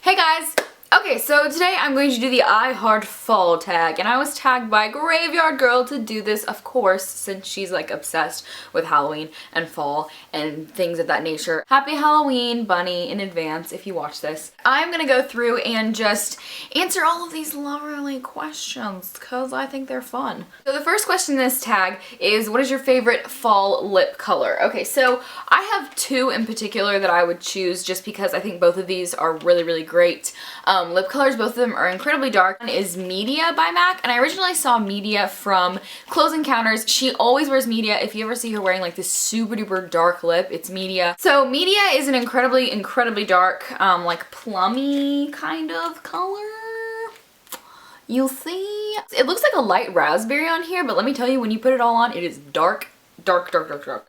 Hey guys! Okay, so today I'm going to do the I Heart Fall tag, and I was tagged by Graveyard Girl to do this, of course, since she's like obsessed with Halloween and fall and things of that nature. Happy Halloween, Bunny, in advance if you watch this. I'm gonna go through and just answer all of these lovely questions because I think they're fun. So the first question in this tag is, what is your favorite fall lip color? Okay, so I have two in particular that I would choose just because I think both of these are really great. Lip colors, both of them are incredibly dark. One is Media by MAC, and I originally saw Media from Close Encounters. She always wears Media. If you ever see her wearing like this super duper dark lip, it's Media. So Media is an incredibly dark, like plummy kind of color. You'll see. It looks like a light raspberry on here, but let me tell you, when you put it all on, it is dark. Dark.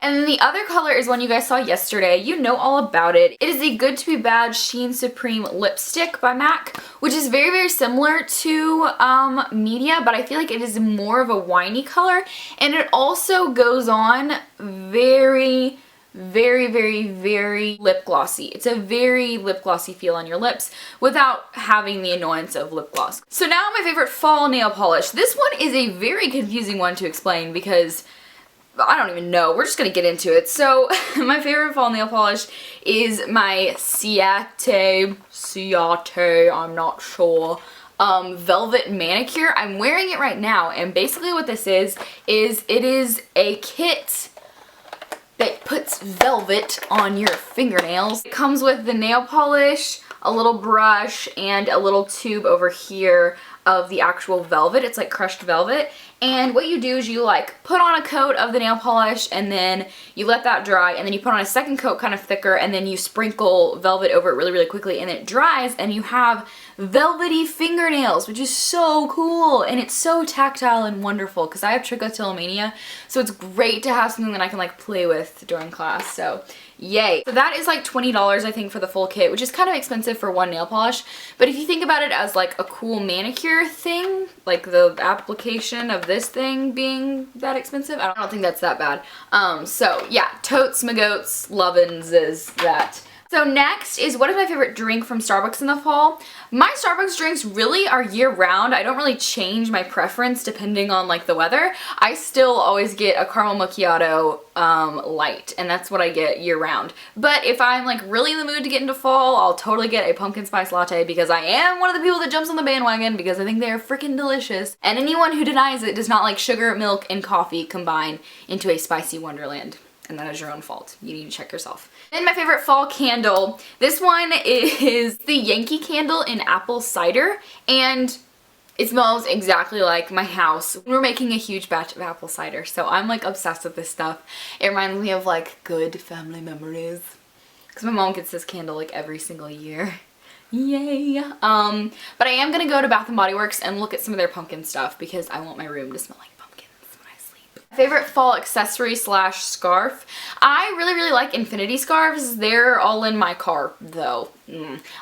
And then the other color is one you guys saw yesterday. You know all about it. It is the Good to Be Bad Sheen Supreme Lipstick by MAC, which is very similar to Media, but I feel like it is more of a winey color, and it also goes on very lip glossy. It's a very lip glossy feel on your lips without having the annoyance of lip gloss. So now my favorite fall nail polish. This one is a very confusing one to explain because I don't even know. We're just gonna get into it. So my favorite fall nail polish is my Ciate, I'm not sure, velvet manicure. I'm wearing it right now, and basically what this is it is a kit that puts velvet on your fingernails. It comes with the nail polish, a little brush, and a little tube over here of the actual velvet. It's like crushed velvet. And what you do is you like put on a coat of the nail polish, and then you let that dry, and then you put on a second coat kind of thicker, and then you sprinkle velvet over it really quickly, and it dries, and you have velvety fingernails, which is so cool, and it's so tactile and wonderful because I have trichotillomania, so it's great to have something that I can like play with during class. So yay. So that is like $20 I think for the full kit, which is kind of expensive for one nail polish, but if you think about it as like a cool manicure thing, like the application of this thing being that expensive, I don't think that's that bad. So yeah, totes my goats, lovin's is that. So next is, what is my favorite drink from Starbucks in the fall? My Starbucks drinks really are year round. I don't really change my preference depending on like the weather. I still always get a caramel macchiato light, and that's what I get year round. But if I'm like really in the mood to get into fall, I'll totally get a pumpkin spice latte because I am one of the people that jumps on the bandwagon because I think they are freaking delicious. And anyone who denies it does not like sugar, milk, and coffee combined into a spicy wonderland. And that is your own fault. You need to check yourself. Then my favorite fall candle. This one is the Yankee Candle in apple cider, and it smells exactly like my house. We're making a huge batch of apple cider, so I'm like obsessed with this stuff. It reminds me of like good family memories because my mom gets this candle like every single year. Yay! But I am gonna go to Bath & Body Works and look at some of their pumpkin stuff because I want my room to smell like favorite fall accessory slash scarf. I really like infinity scarves. They're all in my car though.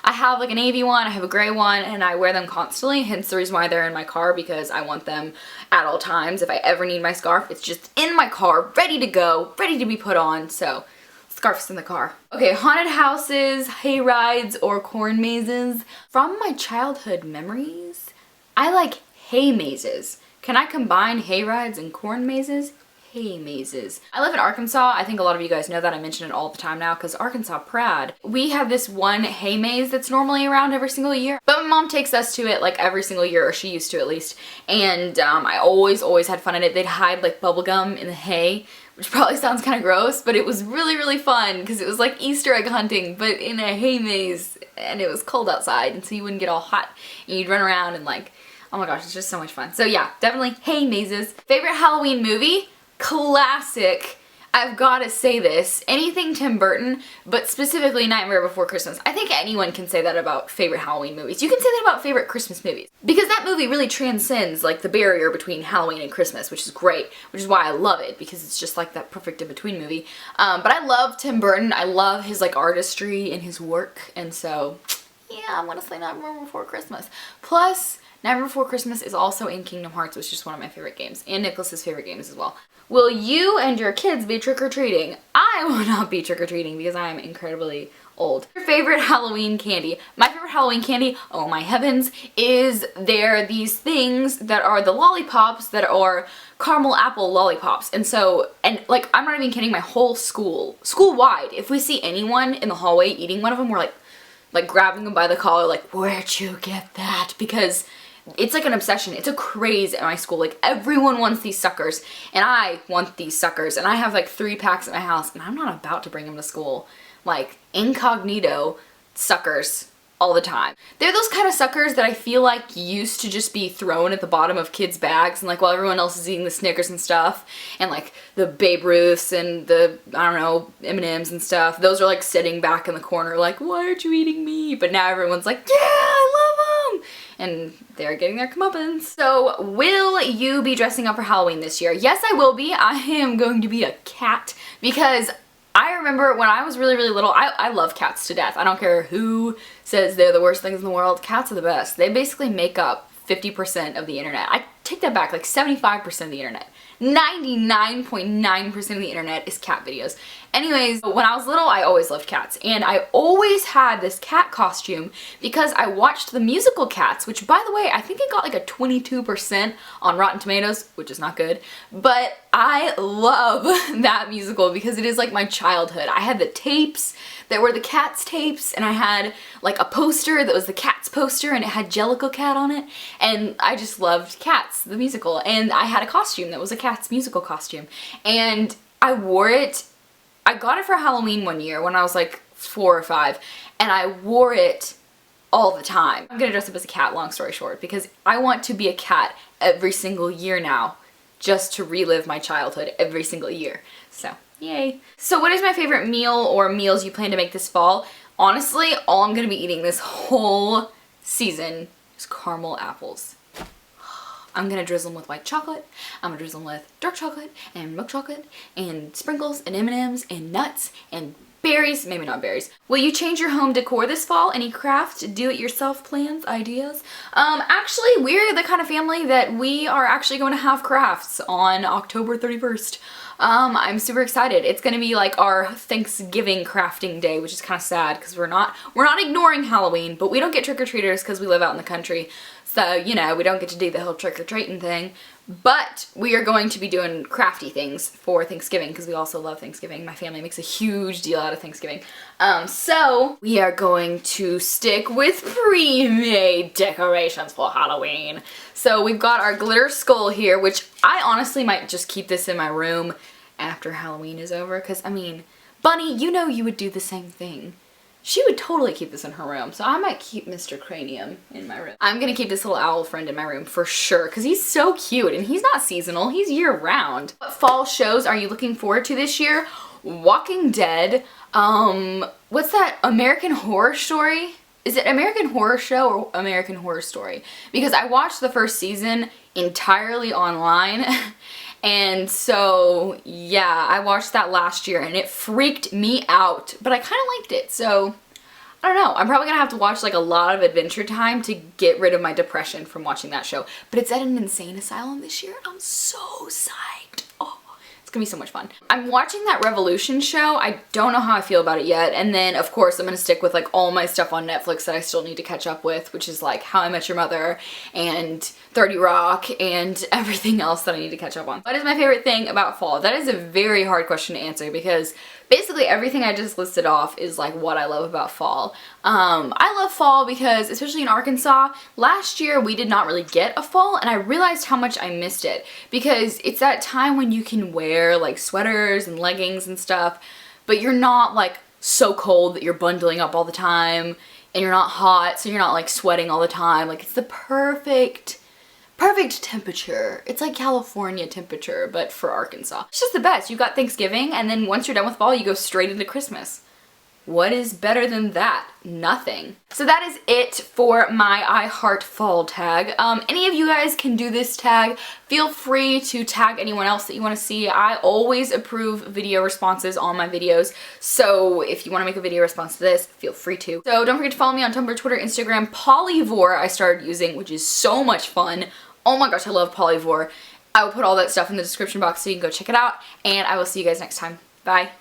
I have like a navy one, I have a gray one, and I wear them constantly, hence the reason why they're in my car, because I want them at all times. If I ever need my scarf, it's just in my car, ready to go, ready to be put on, so scarf's in the car. Okay, haunted houses, hay rides, or corn mazes. From my childhood memories, I like hay mazes. Can I combine hay rides and corn mazes? Hay mazes. I live in Arkansas. I think a lot of you guys know that. I mention it all the time now because Arkansas proud. We have this one hay maze that's normally around every single year, but my mom takes us to it like every single year, or she used to at least, and I always had fun in it. They'd hide like bubble gum in the hay, which probably sounds kind of gross, but it was really fun because it was like Easter egg hunting, but in a hay maze, and it was cold outside, and so you wouldn't get all hot, and you'd run around and like, oh my gosh, it's just so much fun. So yeah, definitely hay mazes. Favorite Halloween movie? Classic. I've gotta say this. Anything Tim Burton, but specifically Nightmare Before Christmas. I think anyone can say that about favorite Halloween movies. You can say that about favorite Christmas movies. Because that movie really transcends like the barrier between Halloween and Christmas, which is great, which is why I love it, because it's just like that perfect in-between movie. But I love Tim Burton. I love his like artistry and his work, and so yeah, I'm gonna say Nightmare Before Christmas. Plus, Nightmare Before Christmas is also in Kingdom Hearts, which is one of my favorite games, and Nicholas's favorite games as well. Will you and your kids be trick-or-treating? I will not be trick-or-treating because I am incredibly old. Your favorite Halloween candy? My favorite Halloween candy, oh my heavens, is there these things that are the lollipops that are caramel apple lollipops. And so, and like, I'm not even kidding, my whole school-wide, if we see anyone in the hallway eating one of them, we're like grabbing them by the collar, like, where'd you get that? Because it's like an obsession. It's a craze at my school. Like, everyone wants these suckers, and I want these suckers, and I have like 3 packs at my house, and I'm not about to bring them to school. Like, incognito suckers all the time. They're those kind of suckers that I feel like used to just be thrown at the bottom of kids' bags, and like while everyone else is eating the Snickers and stuff, and like the Babe Ruths and the, I don't know, M&Ms and stuff, those are like sitting back in the corner like, why aren't you eating me? But now everyone's like, yeah, I love them! And they're getting their comeuppance. So, will you be dressing up for Halloween this year? Yes, I will be. I am going to be a cat because I remember when I was really, really little, I love cats to death. I don't care who says they're the worst things in the world. Cats are the best. They basically make up 50% of the internet. I take that back, like 75% of the internet. 99.9% of the internet is cat videos. Anyways, when I was little, I always loved cats, and I always had this cat costume because I watched the musical Cats, which, by the way, I think it got like a 22% on Rotten Tomatoes, which is not good, but I love that musical because it is like my childhood. I had the tapes that were the Cats tapes, and I had like a poster that was the Cats poster, and it had Jellicle Cat on it, and I just loved Cats, the musical, and I had a costume that was a Cats musical costume, and I wore it. I got it for Halloween one year when I was like 4 or 5, and I wore it all the time. I'm gonna dress up as a cat, long story short, because I want to be a cat every single year now, just to relive my childhood every single year. So, yay. So what is my favorite meal or meals you plan to make this fall? Honestly, all I'm gonna be eating this whole season is caramel apples. I'm gonna drizzle them with white chocolate, I'm gonna drizzle them with dark chocolate, and milk chocolate, and sprinkles, and M&Ms, and nuts, and berries, maybe not berries. Will you change your home decor this fall? Any craft, do-it-yourself plans, ideas? Actually, we're the kind of family that we are actually going to have crafts on October 31st. I'm super excited. It's gonna be like our Thanksgiving crafting day, which is kind of sad because we're not ignoring Halloween, but we don't get trick-or-treaters because we live out in the country. So, you know, we don't get to do the whole trick-or-treating thing, but we are going to be doing crafty things for Thanksgiving because we also love Thanksgiving. My family makes a huge deal out of Thanksgiving. So we are going to stick with pre-made decorations for Halloween. So we've got our glitter skull here, which I honestly might just keep this in my room after Halloween is over because, I mean, Bunny, you know you would do the same thing. She would totally keep this in her room, so I might keep Mr. Cranium in my room. I'm gonna keep this little owl friend in my room for sure, because he's so cute, and he's not seasonal, he's year-round. What fall shows are you looking forward to this year? Walking Dead, what's that, American Horror Story? Is it American Horror Show or American Horror Story? Because I watched the first season entirely online, and so, yeah, I watched that last year and it freaked me out, but I kind of liked it, so I don't know. I'm probably gonna have to watch like a lot of Adventure Time to get rid of my depression from watching that show, but it's at an insane asylum this year. I'm so psyched. Oh, it's gonna be so much fun. I'm watching that Revolution show. I don't know how I feel about it yet, and then of course I'm gonna stick with like all my stuff on Netflix that I still need to catch up with, which is like How I Met Your Mother and 30 Rock and everything else that I need to catch up on. What is my favorite thing about fall? That is a very hard question to answer because basically everything I just listed off is like what I love about fall. I love fall because, especially in Arkansas, last year we did not really get a fall, and I realized how much I missed it because it's that time when you can wear like sweaters and leggings and stuff, but you're not like so cold that you're bundling up all the time, and you're not hot so you're not like sweating all the time. Like, it's the perfect temperature. It's like California temperature, but for Arkansas. It's just the best. You've got Thanksgiving, and then once you're done with fall, you go straight into Christmas. What is better than that? Nothing. So that is it for my I Heart Fall tag. Any of you guys can do this tag. Feel free to tag anyone else that you want to see. I always approve video responses on my videos, so if you want to make a video response to this, feel free to. So don't forget to follow me on Tumblr, Twitter, Instagram. Polyvore I started using, which is so much fun. Oh my gosh, I love Polyvore. I will put all that stuff in the description box so you can go check it out, and I will see you guys next time. Bye.